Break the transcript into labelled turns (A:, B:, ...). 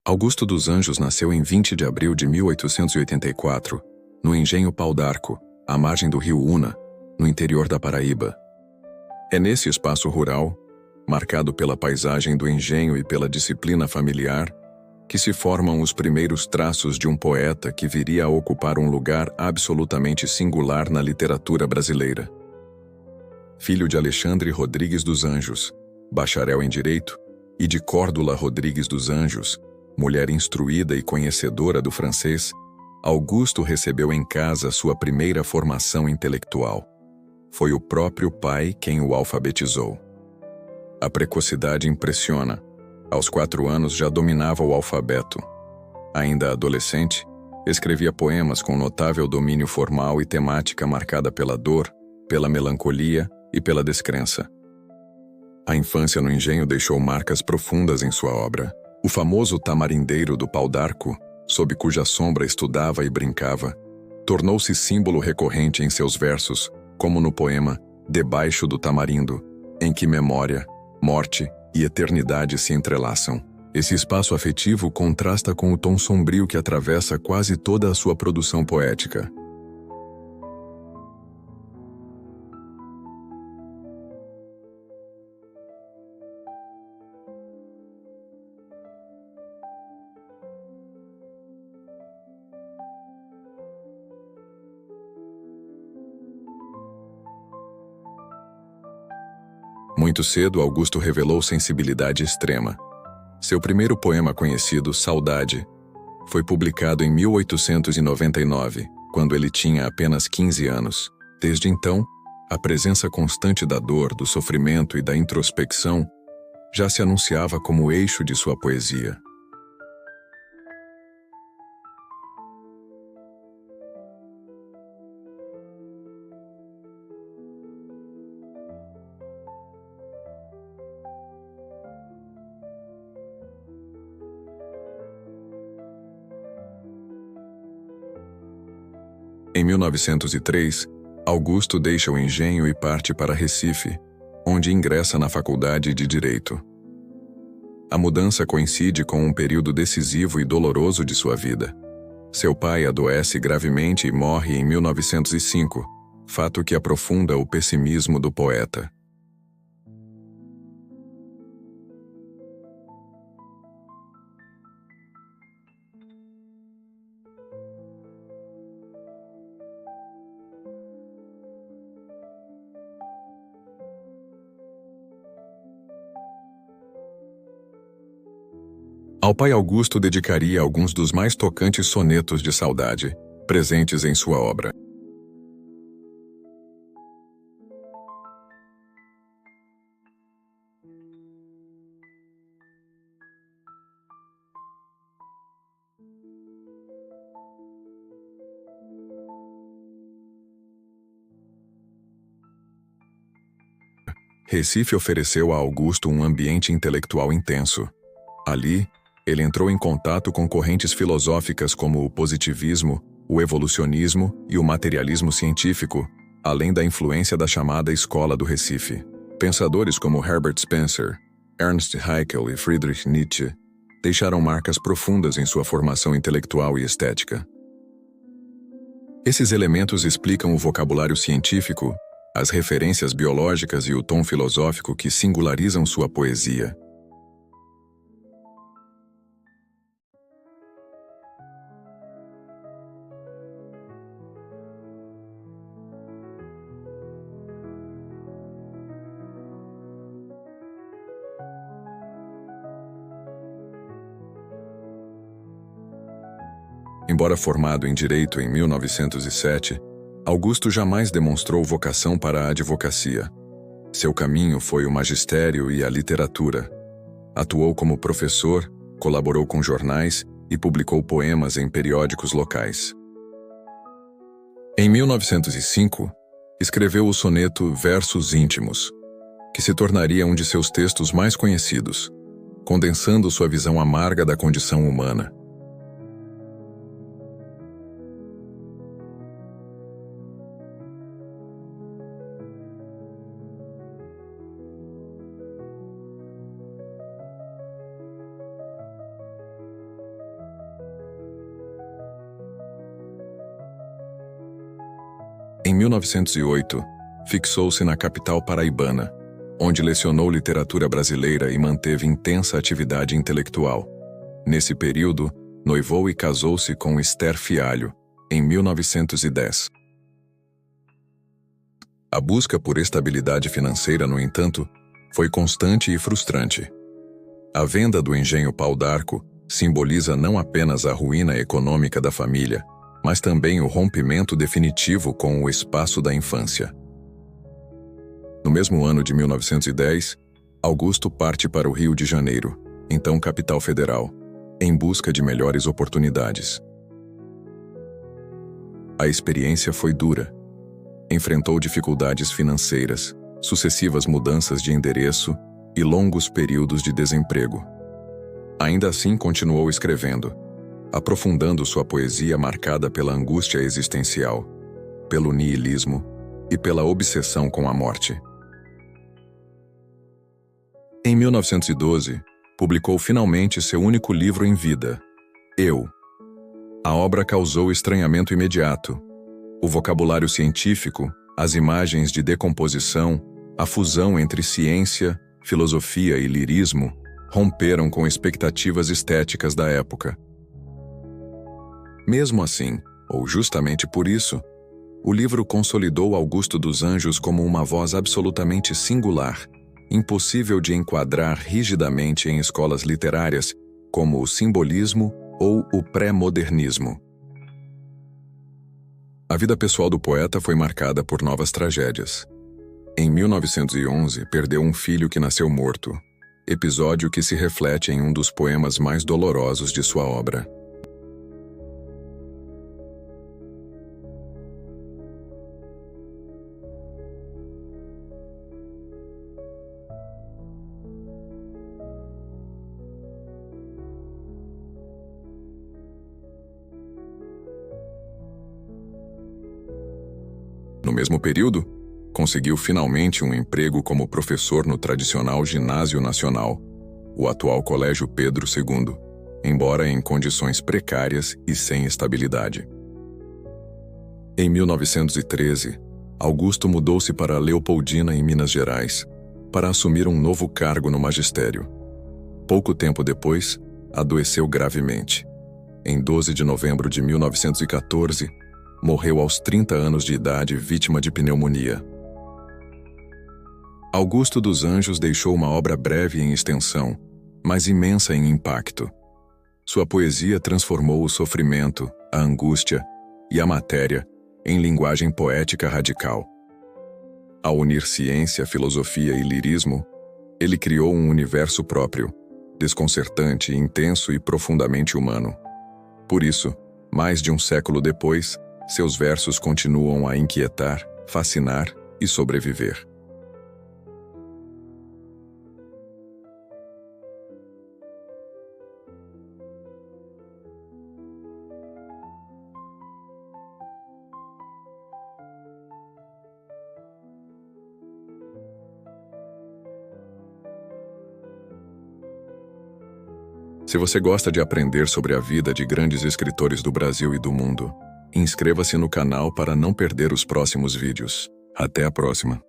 A: Augusto dos Anjos nasceu em 20 de abril de 1884, no Engenho Pau d'Arco, à margem do rio Una, no interior da Paraíba. É nesse espaço rural, marcado pela paisagem do engenho e pela disciplina familiar, que se formam os primeiros traços de um poeta que viria a ocupar um lugar absolutamente singular na literatura brasileira. Filho de Alexandre Rodrigues dos Anjos, bacharel em Direito, e de Córdula Rodrigues dos Anjos, mulher instruída e conhecedora do francês, Augusto recebeu em casa sua primeira formação intelectual. Foi o próprio pai quem o alfabetizou. A precocidade impressiona. Aos 4 anos já dominava o alfabeto. Ainda adolescente, escrevia poemas com notável domínio formal e temática marcada pela dor, pela melancolia e pela descrença. A infância no engenho deixou marcas profundas em sua obra. O famoso tamarindeiro do Pau d'Arco, sob cuja sombra estudava e brincava, tornou-se símbolo recorrente em seus versos, como no poema Debaixo do Tamarindo, em que memória, morte e eternidade se entrelaçam. Esse espaço afetivo contrasta com o tom sombrio que atravessa quase toda a sua produção poética. Muito cedo, Augusto revelou sensibilidade extrema. Seu primeiro poema conhecido, Saudade, foi publicado em 1899, quando ele tinha apenas 15 anos. Desde então, a presença constante da dor, do sofrimento e da introspecção já se anunciava como o eixo de sua poesia. Em 1903, Augusto deixa o engenho e parte para Recife, onde ingressa na Faculdade de Direito. A mudança coincide com um período decisivo e doloroso de sua vida. Seu pai adoece gravemente e morre em 1905, fato que aprofunda o pessimismo do poeta. Ao pai Augusto dedicaria alguns dos mais tocantes sonetos de saudade, presentes em sua obra. Recife ofereceu a Augusto um ambiente intelectual intenso. Ali, ele entrou em contato com correntes filosóficas como o positivismo, o evolucionismo e o materialismo científico, além da influência da chamada Escola do Recife. Pensadores como Herbert Spencer, Ernst Haeckel e Friedrich Nietzsche deixaram marcas profundas em sua formação intelectual e estética. Esses elementos explicam o vocabulário científico, as referências biológicas e o tom filosófico que singularizam sua poesia. Embora formado em Direito em 1907, Augusto jamais demonstrou vocação para a advocacia. Seu caminho foi o magistério e a literatura. Atuou como professor, colaborou com jornais e publicou poemas em periódicos locais. Em 1905, escreveu o soneto Versos Íntimos, que se tornaria um de seus textos mais conhecidos, condensando sua visão amarga da condição humana. Em 1908, fixou-se na capital paraibana, onde lecionou literatura brasileira e manteve intensa atividade intelectual. Nesse período, noivou e casou-se com Esther Fialho, em 1910. A busca por estabilidade financeira, no entanto, foi constante e frustrante. A venda do engenho Pau d'Arco simboliza não apenas a ruína econômica da família, mas também o rompimento definitivo com o espaço da infância. No mesmo ano de 1910, Augusto parte para o Rio de Janeiro, então capital federal, em busca de melhores oportunidades. A experiência foi dura. Enfrentou dificuldades financeiras, sucessivas mudanças de endereço e longos períodos de desemprego. Ainda assim, continuou escrevendo, aprofundando sua poesia marcada pela angústia existencial, pelo niilismo e pela obsessão com a morte. Em 1912, publicou finalmente seu único livro em vida, Eu. A obra causou estranhamento imediato. O vocabulário científico, as imagens de decomposição, a fusão entre ciência, filosofia e lirismo romperam com expectativas estéticas da época. Mesmo assim, ou justamente por isso, o livro consolidou Augusto dos Anjos como uma voz absolutamente singular, impossível de enquadrar rigidamente em escolas literárias como o simbolismo ou o pré-modernismo. A vida pessoal do poeta foi marcada por novas tragédias. Em 1911, perdeu um filho que nasceu morto, episódio que se reflete em um dos poemas mais dolorosos de sua obra. No mesmo período, conseguiu finalmente um emprego como professor no tradicional Ginásio Nacional, o atual Colégio Pedro II, embora em condições precárias e sem estabilidade. Em 1913, Augusto mudou-se para Leopoldina, em Minas Gerais, para assumir um novo cargo no magistério. Pouco tempo depois, adoeceu gravemente. Em 12 de novembro de 1914, morreu aos 30 anos de idade vítima de pneumonia. Augusto dos Anjos deixou uma obra breve em extensão, mas imensa em impacto. Sua poesia transformou o sofrimento, a angústia e a matéria em linguagem poética radical. Ao unir ciência, filosofia e lirismo, ele criou um universo próprio, desconcertante, intenso e profundamente humano. Por isso, mais de um século depois, seus versos continuam a inquietar, fascinar e sobreviver. Se você gosta de aprender sobre a vida de grandes escritores do Brasil e do mundo, inscreva-se no canal para não perder os próximos vídeos. Até a próxima!